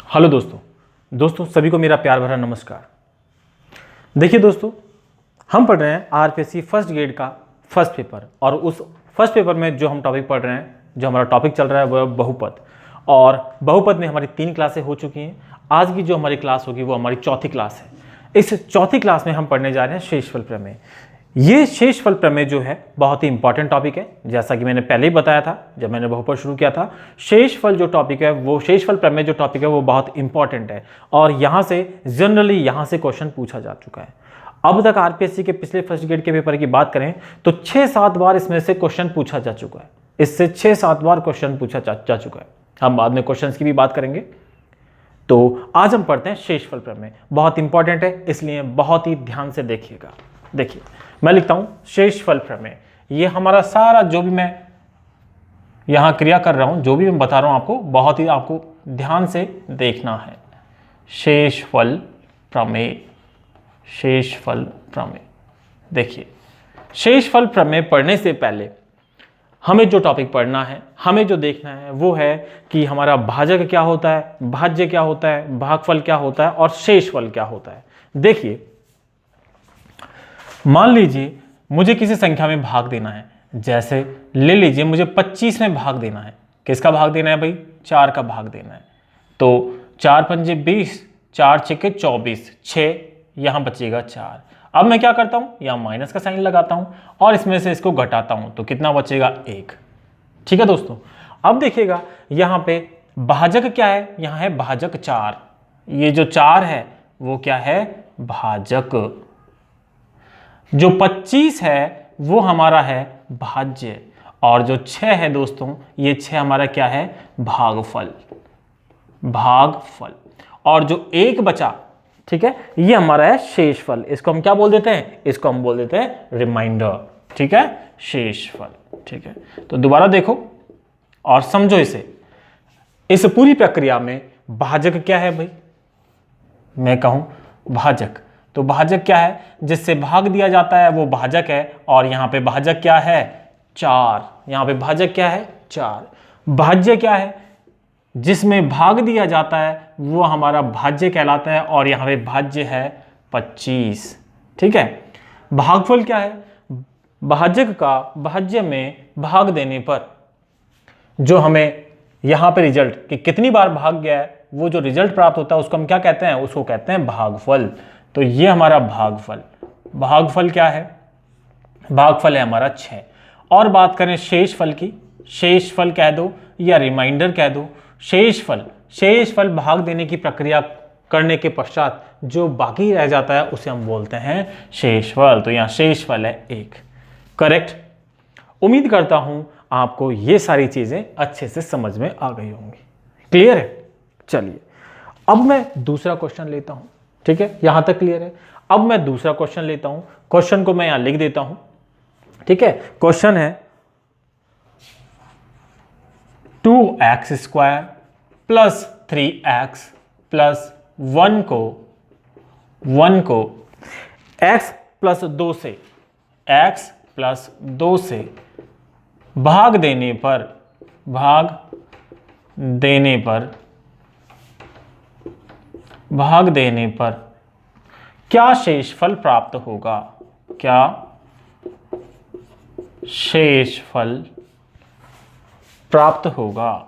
Hello दोस्तों सभी को मेरा प्यार भरा नमस्कार। देखिए दोस्तों, हम पढ़ रहे हैं आरपीएससी फर्स्ट ग्रेड का फर्स्ट पेपर और उस फर्स्ट पेपर में जो हम टॉपिक पढ़ रहे हैं, जो हमारा टॉपिक चल रहा है वह बहुपद। और बहुपद में हमारी 3 क्लासें हो चुकी हैं। आज की जो हमारी क्लास होगी वो हमारी चौथी क्लास है। इस चौथी क्लास में हम पढ़ने जा रहे हैं शेषफल प्रमेय। ये शेषफल प्रमेय जो है बहुत ही इंपॉर्टेंट टॉपिक है। जैसा कि मैंने पहले ही बताया था जब मैंने बहुपद शुरू किया था, शेषफल जो टॉपिक है वो शेषफल प्रमेय जो टॉपिक है वो बहुत इंपॉर्टेंट है और यहाँ से जनरली यहाँ से क्वेश्चन पूछा जा चुका है। अब तक आरपीएससी के पिछले फर्स्ट ग्रेड के पेपर की बात करें तो 6-7 बार इसमें से क्वेश्चन पूछा जा चुका है। इससे 6-7 बार क्वेश्चन पूछा जा चुका है। हम बाद में क्वेश्चन की भी बात करेंगे। तो आज हम पढ़ते हैं शेषफल प्रमेय। बहुत इंपॉर्टेंट है, इसलिए बहुत ही ध्यान से देखिएगा। देखिए, मैं लिखता हूं शेषफल प्रमेय। ये हमारा सारा जो भी मैं यहां क्रिया कर रहा हूं, जो भी मैं बता रहा हूं आपको, बहुत ही आपको ध्यान से देखना है। शेषफल प्रमेय, शेषफल प्रमेय। देखिए, शेषफल प्रमेय पढ़ने से पहले हमें जो टॉपिक पढ़ना है, हमें जो देखना है वो है कि हमारा भाजक क्या होता है, भाज्य क्या होता है, भागफल क्या होता है और शेषफल क्या होता है। देखिए, मान लीजिए मुझे किसी संख्या में भाग देना है। जैसे ले लीजिए मुझे 25 में भाग देना है। किसका भाग देना है भाई? 4 का भाग देना है। तो 4 पंजे 20, 4 छक्के 24, 6 यहां बचेगा 4। अब मैं क्या करता हूं, यहां माइनस का साइन लगाता हूं और इसमें से इसको घटाता हूं तो कितना बचेगा? 1। ठीक है दोस्तों, अब देखिएगा यहां पे भाजक क्या है? यहां है भाजक 4। ये जो 4 है वो क्या है? भाजक। जो 25 है वो हमारा है भाज्य और जो 6 है दोस्तों, ये 6 हमारा क्या है? भागफल। भागफल। और जो 1 बचा, ठीक है, ये हमारा है शेषफल। इसको हम क्या बोल देते हैं? इसको हम बोल देते हैं रिमाइंडर। ठीक है, शेषफल। ठीक है, तो दोबारा देखो और समझो इसे। इस पूरी प्रक्रिया में भाजक क्या है भाई? मैं कहूं भाजक, तो भाजक क्या है? जिससे भाग दिया जाता है वो भाजक है। और यहां पे भाजक क्या है? 4। यहां पे भाजक क्या है? 4। भाज्य क्या है? जिसमें भाग दिया जाता है वो हमारा भाज्य कहलाता है और यहां पे भाज्य है 25। ठीक है, भागफल क्या है? भाजक का भाज्य में भाग देने पर जो हमें यहां पे रिजल्ट कि कितनी बार भाग गया है, वो जो रिजल्ट प्राप्त होता है उसको हम क्या कहते हैं? उसको कहते हैं भागफल। तो ये हमारा भागफल। भागफल क्या है? भागफल है हमारा 6। और बात करें शेषफल की, शेषफल कह दो या रिमाइंडर कह दो। शेषफल, शेषफल भाग देने की प्रक्रिया करने के पश्चात जो बाकी रह जाता है उसे हम बोलते हैं शेषफल। तो यहां शेषफल है 1। करेक्ट। उम्मीद करता हूं आपको ये सारी चीजें अच्छे से समझ में आ गई होंगी। क्लियर है? चलिए, अब मैं दूसरा क्वेश्चन लेता हूं। ठीक है, यहां तक क्लियर है? अब मैं दूसरा क्वेश्चन लेता हूं। क्वेश्चन को मैं यहां लिख देता हूं। ठीक है, क्वेश्चन है 2x² प्लस 3x प्लस 1 को x प्लस 2 से भाग देने पर क्या शेषफल प्राप्त होगा? क्या शेषफल प्राप्त होगा?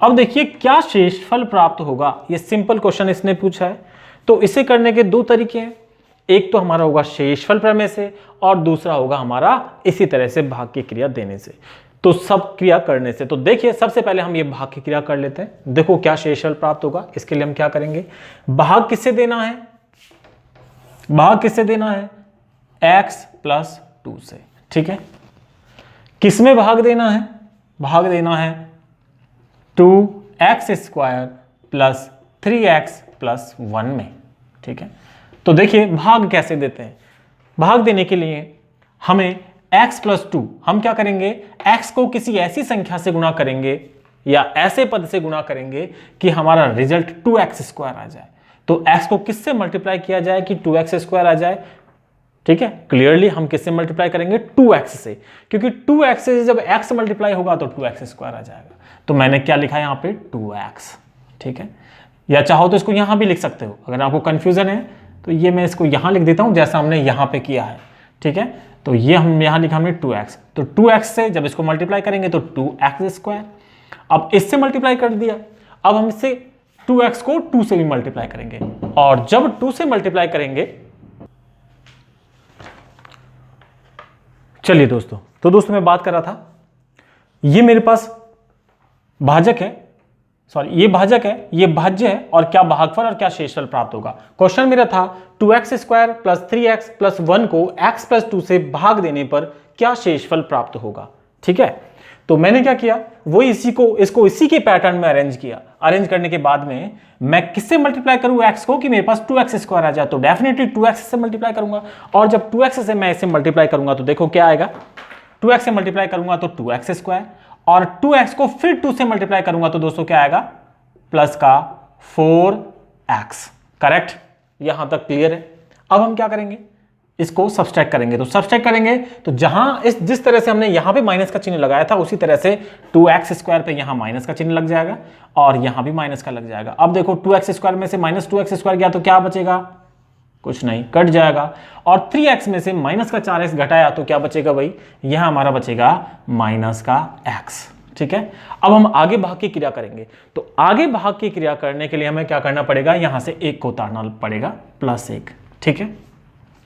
अब देखिए, क्या शेषफल प्राप्त होगा? ये सिंपल क्वेश्चन इसने पूछा है। तो इसे करने के 2 तरीके हैं। एक तो हमारा होगा शेषफल प्रमेय से और दूसरा होगा हमारा इसी तरह से भाग की क्रिया देने से। तो सब क्रिया करने से, तो देखिए सबसे पहले हम ये भाग की क्रिया कर लेते हैं। देखो क्या शेषफल प्राप्त होगा। इसके लिए हम क्या करेंगे? भाग किससे देना है? भाग किससे देना है? x प्लस 2 से। ठीक है, किसमें भाग देना है? भाग देना है 2x² प्लस 3x प्लस 1 में। ठीक है, तो देखिए भाग कैसे देते हैं। भाग देने के लिए हमें x प्लस 2, हम क्या करेंगे? x को किसी ऐसी संख्या से गुणा करेंगे या ऐसे पद से गुणा करेंगे कि हमारा रिजल्ट 2x² आ जाए। तो x को किससे मल्टीप्लाई किया जाए कि 2x² आ जाए? ठीक है, क्लियरली हम किससे मल्टीप्लाई करेंगे, 2x से, क्योंकि 2x से जब x मल्टीप्लाई होगा तो 2x स्क्वायर आ जाएगा। तो मैंने क्या लिखा है यहाँ पे 2x, ठीक है। या चाहो तो इसको यहाँ भी लिख सकते हो, अगर आपको कंफ्यूजन है तो ये मैं इसको यहाँ लिख देता हूँ जैसा हमने यहाँ पे किया है, ठीक है। तो ये हम यहाँ लिखा हमने 2x, तो 2x से जब इसको मल्टीप्लाई करेंगे तो 2x स्क्वायर। अब इससे मल्टीप्लाई कर दिया, अब हम इससे 2x को 2 से भी मल्टीप्लाई करेंगे, और जब 2 से मल्टीप्लाई करेंगे, चलिए दोस्तों, तो दोस्तों मैं बात कर रहा था, ये मेरे पास भाजक है, सॉरी ये भाजक है, ये भाज्य है, और क्या भागफल और क्या शेषफल प्राप्त होगा। क्वेश्चन मेरा था 2x square plus 3x plus 1 को x प्लस 2 से भाग देने पर क्या शेषफल प्राप्त होगा, ठीक है। तो मैंने क्या किया, वो इसको इसी के पैटर्न में अरेंज किया। अरेंज करने के बाद में मैं किससे मल्टीप्लाई करूं x को, कि मेरे पास 2x स्क्वायर आ जाए, तो डेफिनेटली 2x से मल्टीप्लाई करूंगा, और जब 2x से मैं इसे मल्टीप्लाई करूंगा तो देखो क्या आएगा, 2x से मल्टीप्लाई करूंगा तो 2x स्क्वायर, और 2x को फिर 2 से मल्टीप्लाई करूंगा तो दोस्तों क्या आएगा, प्लस का 4x, करेक्ट। यहां तक क्लियर है। अब हम क्या करेंगे, इसको सब्सट्रैक्ट करेंगे, तो सब्सट्रैक्ट करेंगे तो जहां जिस तरह से हमने यहां पे माइनस का चिन्ह लगाया था उसी तरह से 2x स्क्वायर पे यहां माइनस का चिन्ह लग जाएगा, और यहां भी माइनस का लग जाएगा। अब देखो 2x स्क्वायर में से माइनस 2x स्क्वायर गया तो क्या बचेगा, कुछ नहीं, कट जाएगा, और 3x में से माइनस का 4x घटाया तो क्या बचेगा भाई, यह हमारा बचेगा माइनस का x, ठीक है। अब हम आगे भाग की क्रिया करेंगे, तो आगे भाग की क्रिया करने के लिए हमें क्या करना पड़ेगा, यहां से 1 को उतारना पड़ेगा, +1, ठीक है।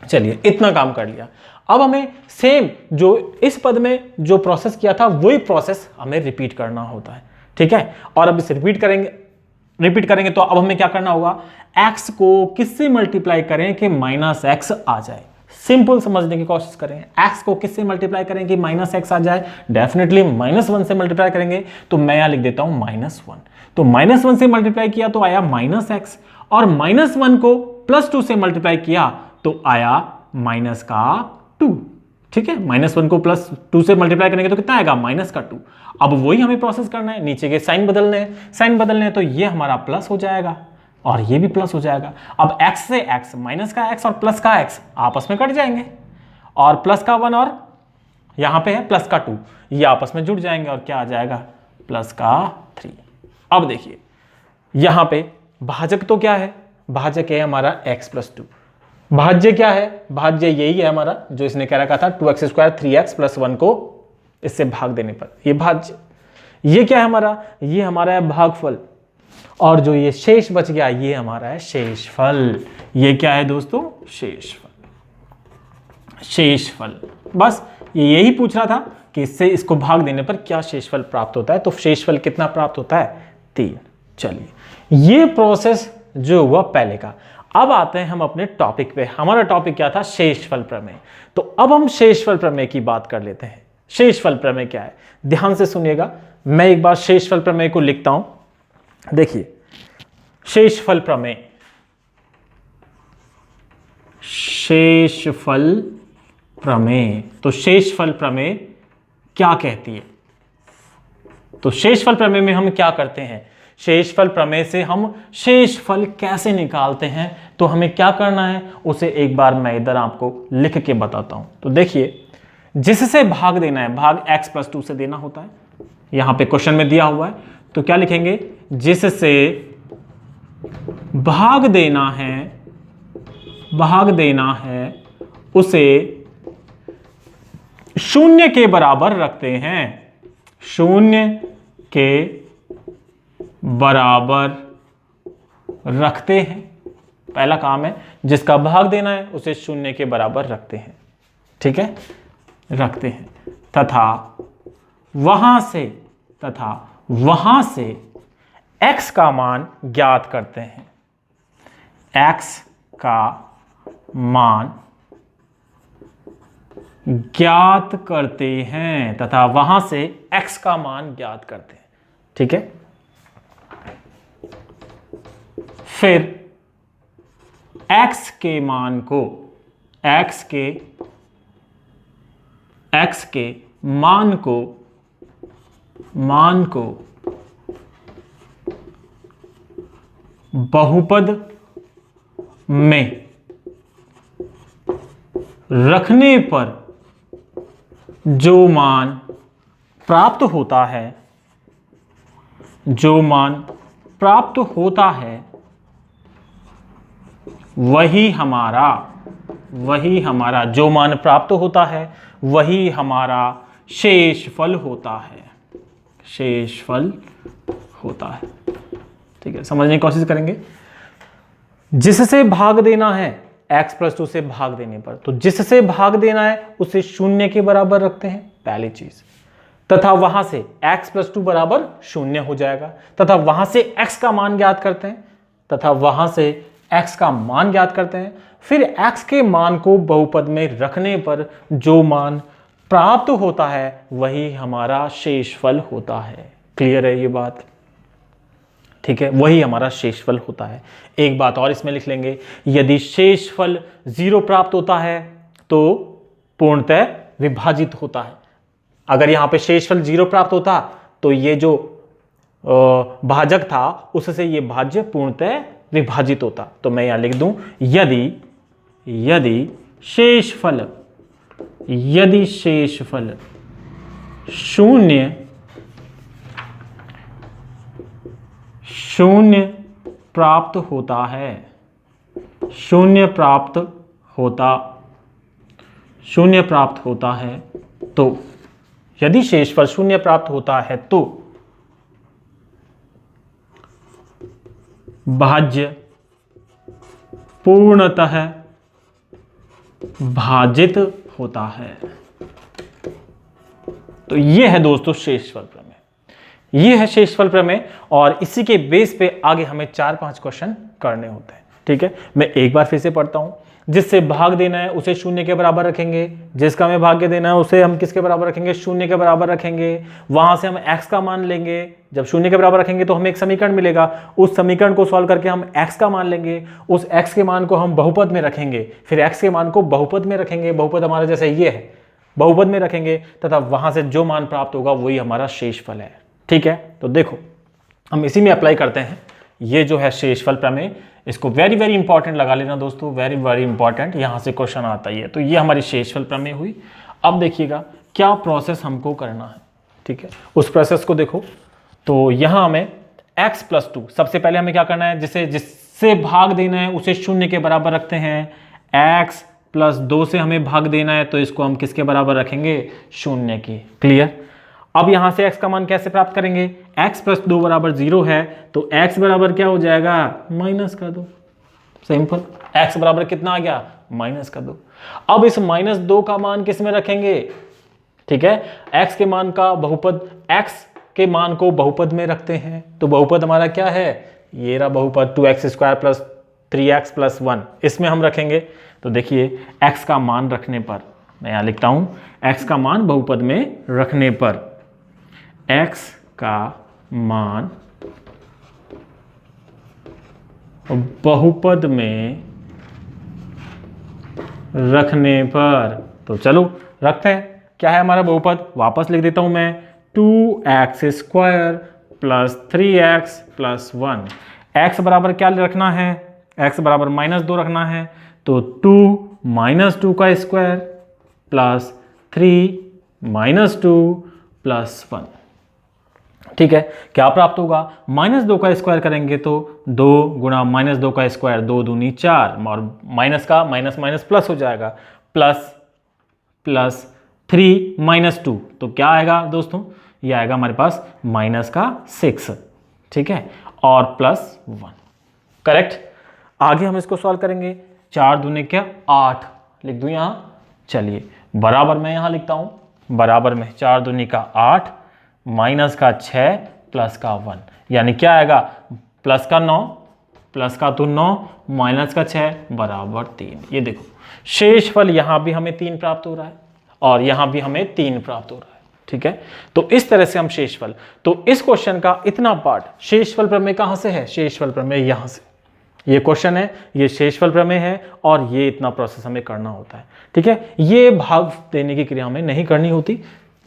चलिए इतना काम कर लिया। अब हमें सेम जो इस पद में जो प्रोसेस किया था वही प्रोसेस हमें रिपीट करना होता है, ठीक है। और अब इसे रिपीट करेंगे तो अब हमें क्या करना होगा, x को किससे मल्टीप्लाई करें कि -x आ जाए। सिंपल समझने की कोशिश करें, x को किससे मल्टीप्लाई करें कि -x आ जाए, डेफिनेटली -1 से मल्टीप्लाई करेंगे, तो मैं यहां लिख देता हूं -1। तो -1 से मल्टीप्लाई किया तो आया -x, और -1 को +2 से मल्टीप्लाई किया तो आया -2, ठीक है। -1 को +2 से मल्टीप्लाई करेंगे तो कितना आएगा, -2। अब वही हमें प्रोसेस करना है, नीचे के साइन बदलने हैं, तो ये हमारा प्लस हो जाएगा और ये भी प्लस हो जाएगा। अब x से x, माइनस का x और प्लस का x आपस में कट जाएंगे, और प्लस का 1 और यहां पे है प्लस का 2, ये आपस में जुड़ जाएंगे, और क्या आ जाएगा, प्लस का 3। अब देखिए यहां पे भाजक तो क्या है, भाजक है हमारा x + 2, भाज्य क्या है, भाज्य यही है हमारा जो इसने कह रखा था 2x स्क्वायर 3x + 1 को इससे भाग देने पर, ये भाज्य। ये क्या है हमारा, ये हमारा है भागफल, और जो ये शेष बच गया ये हमारा है शेषफल। ये क्या है दोस्तों, शेषफल। बस ये यही पूछ रहा था कि इससे इसको भाग देने पर क्या शेषफल प्राप्त होता है, तो शेषफल कितना प्राप्त होता है, 3। चलिए ये प्रोसेस जो हुआ पहले का। अब आते हैं हम अपने टॉपिक पे। हमारा टॉपिक क्या था, शेषफल प्रमेय। तो अब हम शेषफल प्रमेय की बात कर लेते हैं। शेषफल प्रमेय क्या है, ध्यान से सुनिएगा, मैं एक बार शेषफल प्रमेय को लिखता हूं। देखिए शेषफल प्रमेय, तो शेषफल प्रमेय क्या कहती है, तो शेषफल प्रमेय में हम क्या करते हैं, शेषफल प्रमेय से हम शेषफल कैसे निकालते हैं, तो हमें क्या करना है उसे एक बार मैं इधर आपको लिख के बताता हूं। तो देखिए जिससे भाग देना है, भाग x + 2 से देना होता है, यहां पे क्वेश्चन में दिया हुआ है, तो क्या लिखेंगे, जिससे भाग देना है उसे 0 के बराबर रखते हैं, 0 के बराबर रखते हैं। पहला काम है, जिसका भाग देना है उसे 0 के बराबर रखते हैं, ठीक है, रखते हैं, तथा वहां से x का मान ज्ञात करते हैं, x का मान ज्ञात करते हैं, तथा वहां से x का मान ज्ञात करते हैं, ठीक है। फिर x के मान को बहुपद में रखने पर जो मान प्राप्त होता है, जो मान प्राप्त होता है वही हमारा जो मान प्राप्त होता है वही हमारा शेषफल होता है, शेषफल होता है। ठीक है, समझने की कोशिश करेंगे। जिससे भाग देना है x+2 से भाग देने पर, तो जिससे भाग देना है उसे 0 के बराबर रखते हैं पहली चीज, तथा वहां से x+2 बराबर 0 हो जाएगा, तथा वहां से x का मान ज्ञात करते हैं, फिर x के मान को बहुपद में रखने पर जो मान प्राप्त होता है वही हमारा शेषफल होता है। क्लियर है ये बात? ठीक है, वही हमारा शेषफल होता है। एक बात और इसमें लिख लेंगे, यदि शेषफल 0 प्राप्त होता है तो पूर्णतः विभाजित होता है। अगर यहां पे शेषफल 0 प्राप्त होता तो ये जो भाजक था उससे ये भाज्य पूर्णतः विभाजित होता। तो मैं यहां लिख दूं, यदि शेषफल 0 प्राप्त होता है, 0 प्राप्त होता है तो यदि शेषफल 0 प्राप्त होता है तो भाज्य पूर्णतः भाजित होता है। तो ये है दोस्तों शेषफल प्रमेय, ये है शेषफल प्रमेय, और इसी के बेस पे आगे हमें 4-5 क्वेश्चन करने होते हैं। ठीक है, मैं एक बार फिर से पढ़ता हूं। जिससे भाग देना है उसे 0 के बराबर रखेंगे, जिसका हमें भाग्य देना है उसे हम किसके बराबर रखेंगे? 0 के बराबर रखेंगे। वहां से हम x का मान लेंगे, जब 0 के बराबर रखेंगे तो हमें एक समीकरण मिलेगा, उस समीकरण को सॉल्व करके हम x का मान लेंगे, उस x के मान को हम बहुपद में रखेंगे, फिर x के मान को बहुपद में रखेंगे, बहुपद हमारा जैसे ये है, बहुपद में रखेंगे, तथा वहां से जो मान प्राप्त होगा वही हमारा शेषफल है। ठीक है, तो देखो हम इसी में अप्लाई करते हैं। ये जो है शेषफल प्रमेय, इसको वेरी वेरी इंपॉर्टेंट लगा लेना दोस्तों, वेरी वेरी इंपॉर्टेंट, यहां से क्वेश्चन आता ही है। तो ये हमारी शेषफल प्रमेय हुई। अब देखिएगा क्या प्रोसेस हमको करना है। ठीक है, उस प्रोसेस को देखो। तो यहां हमें x+2, सबसे पहले हमें क्या करना है, जिससे भाग देना है उसे 0 के बराबर रखते हैं। x+2 से हमें भाग देना है तो इसको हम किसके बराबर रखेंगे? 0 के। क्लियर? अब यहां से x का मान कैसे प्राप्त करेंगे? x+2 बराबर 0 है तो x बराबर क्या हो जाएगा? माइनस कर दो, सिंपल। x बराबर कितना आ गया? माइनस कर दो। अब इस -2 का मान किस में रखेंगे? ठीक है, x के मान का बहुपद, x के मान को बहुपद में रखते हैं। तो बहुपद हमारा क्या है? ये रहा बहुपद, 2x² + 3x + 1, इसमें हम रखेंगे। तो देखिए x का मान रखने पर, मैं यहां लिखता हूं, x का मान बहुपद में रखने पर, x का मान बहुपद में रखने पर, तो चलो रखते हैं। क्या है हमारा बहुपद? वापस लिख देता हूं मैं, 2x² + 3x + 1। x बराबर क्या रखना है? x बराबर -2 रखना है। तो 2 - 2 का स्क्वायर + 3 - 2 + 1। ठीक है, क्या प्राप्त होगा? -2 का स्क्वायर करेंगे तो 2 गुणा -2 का स्क्वायर, 2 दूनी 4, और माइनस का माइनस माइनस प्लस हो जाएगा, प्लस 3 - 2, तो क्या आएगा दोस्तों? ये आएगा हमारे पास -6। ठीक है, और +1। करेक्ट। आगे हम इसको सॉल्व करेंगे। 4 दूने क्या? 8 लिख दूं यहां। चलिए बराबर मैं यहां लिखता हूं, बराबर में 4 दूनी का 8, माइनस का 6, प्लस का 1, यानी क्या आएगा? प्लस का 9, प्लस का तो 9, माइनस का 6 बराबर 3। ये देखो शेषफल यहां भी हमें 3 प्राप्त हो रहा है और यहां भी हमें 3 प्राप्त हो रहा है। ठीक है, तो इस तरह से हम शेषफल, तो इस क्वेश्चन का इतना पार्ट शेषफल प्रमेय कहां से है? शेषफल प्रमेय यहां से, ये क्वेश्चन है, ये शेषफल प्रमेय है, और ये इतना प्रोसेस हमें करना होता है। ठीक है, ये भाग देने की क्रिया हमें नहीं करनी होती,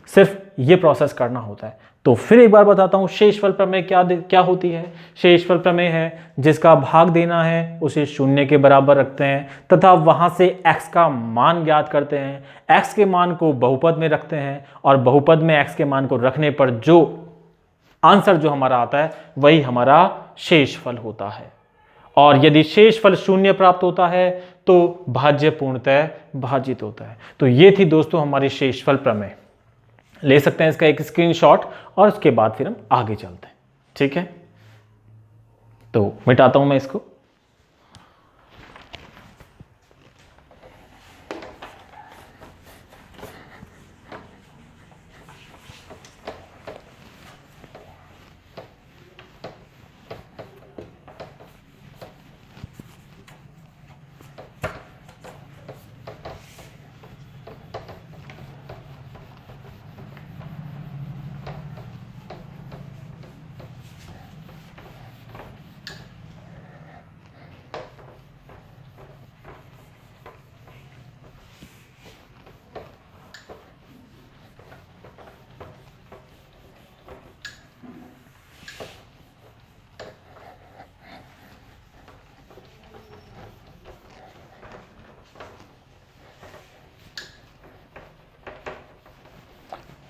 सिर्फ ये प्रोसेस करना होता है। तो फिर एक बार बताता हूं शेषफल प्रमेय क्या होती है। शेषफल प्रमेय है जिसका भाग देना है उसे शून्य के बराबर रखते हैं तथा वहां से x का मान ज्ञात करते हैं, x के मान को बहुपद में रखते हैं और बहुपद में x के मान को रखने पर जो आंसर जो हमारा आता है वही हमारा शेषफल होता है। और यदि शेषफल शून्य प्राप्त होता है तो भाज्य पूर्णतः भाजित होता है। तो ये थी दोस्तों हमारी शेषफल प्रमेय। ले सकते हैं इसका एक स्क्रीनशॉट और उसके बाद फिर हम आगे चलते हैं। ठीक है, तो मिटाता हूं मैं इसको।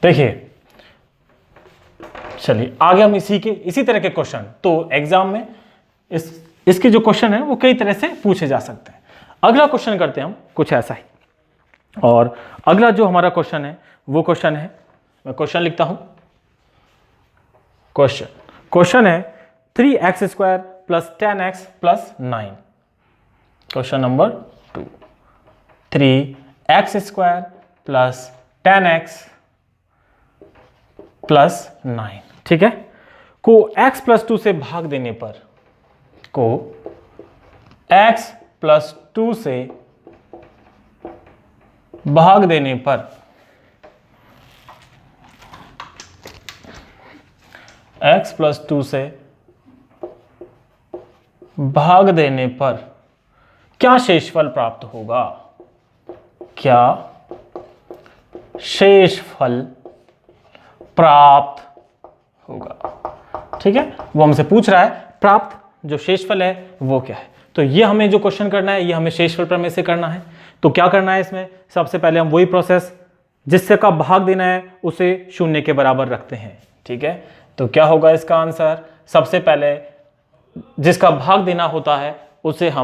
देखिए चलिए आगे हम इसी तरह के क्वेश्चन तो एग्जाम में इसके जो क्वेश्चन है वो कई तरह से पूछे जा सकते हैं। अगला क्वेश्चन करते हैं हम कुछ ऐसा ही। और अगला जो हमारा क्वेश्चन है वो क्वेश्चन है, मैं क्वेश्चन लिखता हूं। क्वेश्चन है 3x² + 10x + 9। Question number 2, 3x² + 10x + 9। ठीक है, को x + 2 से भाग देने पर x + 2 से भाग देने पर x + 2 से भाग देने पर क्या शेषफल प्राप्त होगा? क्या शेषफल प्राप्त होगा? ठीक है, वो हमसे पूछ रहा है प्राप्त जो शेषफल है वो क्या है। तो ये हमें जो क्वेश्चन करना है ये हमें शेषफल प्रमेय से करना है। तो क्या करना है इसमें, सबसे पहले हम वही प्रोसेस जिससे का भाग देना है उसे शून्य के बराबर रखते हैं। ठीक है, तो क्या होगा इसका आंसर, सबसे पहले जिसका भाग देना होता है उसे हम